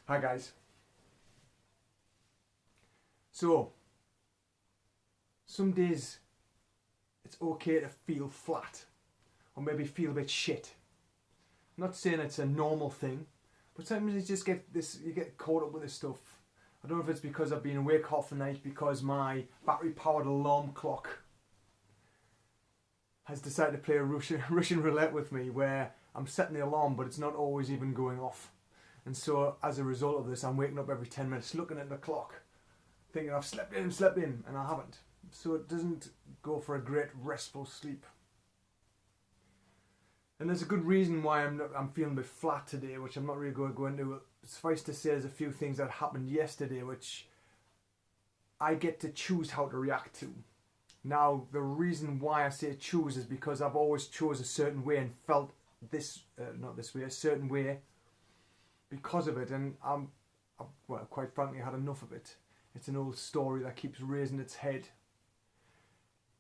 Hi guys. So, some days it's okay to feel flat or maybe feel a bit shit. I'm not saying it's a normal thing, but sometimes you get caught up with this stuff. I don't know if it's because I've been awake half the night because my battery powered alarm clock has decided to play a Russian roulette with me where I'm setting the alarm but it's not always even going off. And so as a result of this, I'm waking up every 10 minutes looking at the clock, thinking I've slept in, and I haven't. So it doesn't go for a great restful sleep. And there's a good reason why I'm feeling a bit flat today, which I'm not really going to go into. Suffice to say, there's a few things that happened yesterday which I get to choose how to react to. Now, the reason why I say choose is because I've always chose a certain way and felt a certain way because of it, and well, quite frankly, I had enough of it. It's an old story that keeps raising its head.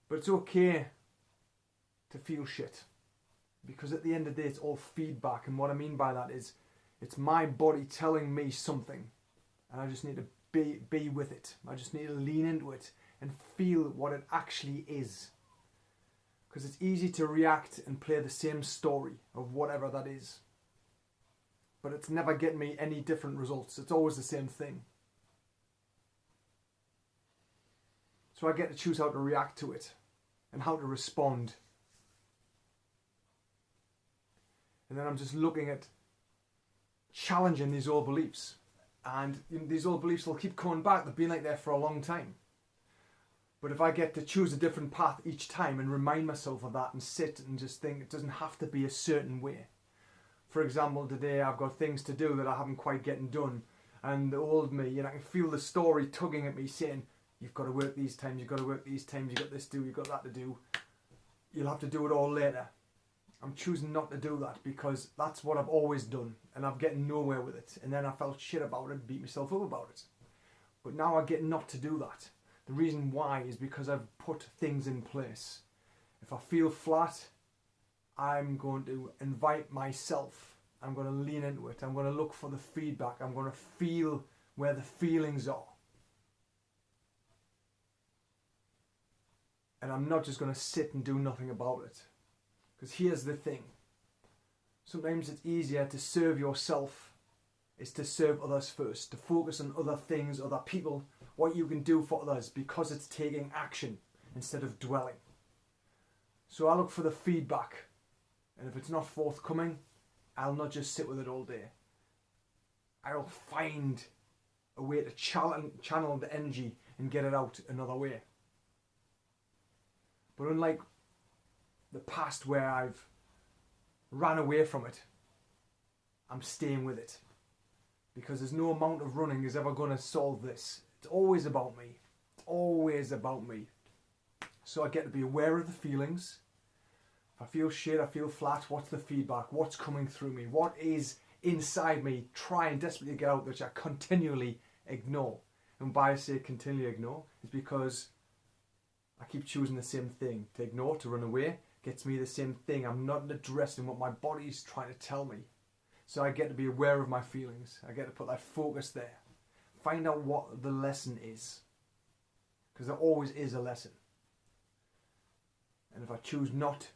But it's okay to feel shit, because at the end of the day, it's all feedback, and what I mean by that is it's my body telling me something, and I just need to be with it. I just need to lean into it and feel what it actually is. Because it's easy to react and play the same story of whatever that is. But it's never getting me any different results. It's always the same thing. So I get to choose how to react to it and how to respond. And then I'm just looking at challenging these old beliefs. And these old beliefs will keep coming back. They've been like that for a long time. But if I get to choose a different path each time and remind myself of that and sit and just think it doesn't have to be a certain way. For example, today I've got things to do that I haven't quite getting done. And the old me, I can feel the story tugging at me saying, you've got to work these times, you've got to work these times, you've got this to do, you've got that to do. You'll have to do it all later. I'm choosing not to do that because that's what I've always done and I'm getting nowhere with it. And then I felt shit about it, beat myself up about it. But now I get not to do that. The reason why is because I've put things in place. If I feel flat, I'm going to invite myself. I'm going to lean into it. I'm going to look for the feedback. I'm going to feel where the feelings are. And I'm not just going to sit and do nothing about it. Because here's the thing. Sometimes it's easier to serve yourself is to serve others first. To focus on other things, other people, what you can do for others because it's taking action instead of dwelling. So I look for the feedback. And if it's not forthcoming, I'll not just sit with it all day. I'll find a way to channel the energy and get it out another way. But unlike the past where I've ran away from it, I'm staying with it. Because there's no amount of running is ever going to solve this. It's always about me. It's always about me. So I get to be aware of the feelings. If I feel shit, I feel flat, what's the feedback? What's coming through me? What is inside me trying desperately to get out, which I continually ignore? And why I say continually ignore is because I keep choosing the same thing. To ignore, to run away, gets me the same thing. I'm not addressing what my body's trying to tell me. So I get to be aware of my feelings. I get to put that focus there. Find out what the lesson is. Because there always is a lesson. And if I choose not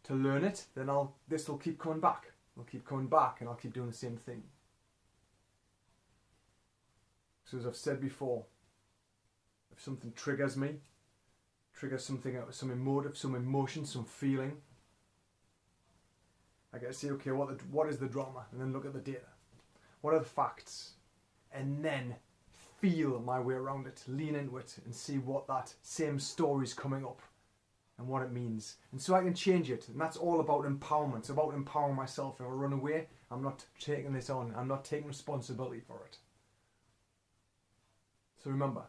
to learn it, then this will keep coming back. It'll keep coming back and I'll keep doing the same thing. So as I've said before, if something triggers me, triggers something out, some emotive, some emotion, some feeling, I get to say, okay, what is the drama? And then look at the data. What are the facts? And then feel my way around it, lean into it and see what that same story is coming up and what it means. And so I can change it. And that's all about empowerment. It's about empowering myself. If I run away, I'm not taking this on. I'm not taking responsibility for it. So remember,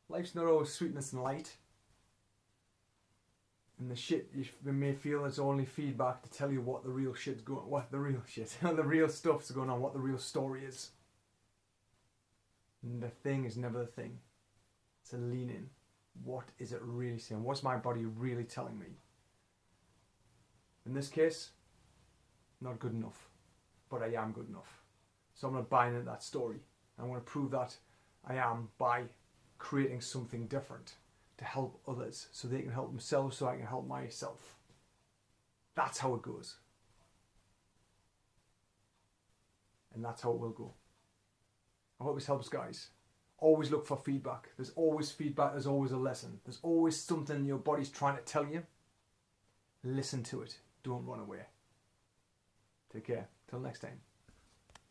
life's not always sweetness and light. And the shit you may feel is only feedback to tell you what the real shit's going, what the real shit, the real stuff's going on, what the real story is. And the thing is never the thing. It's a lean in. What is it really saying? What's my body really telling me? In this case, not good enough, but I am good enough. So I'm going to buy into that story. I'm going to prove that I am by creating something different to help others so they can help themselves, so I can help myself. That's how it goes. And that's how it will go. I hope this helps, guys. Always look for feedback. There's always feedback. There's always a lesson. There's always something your body's trying to tell you. Listen to it. Don't run away. Take care. Till next time.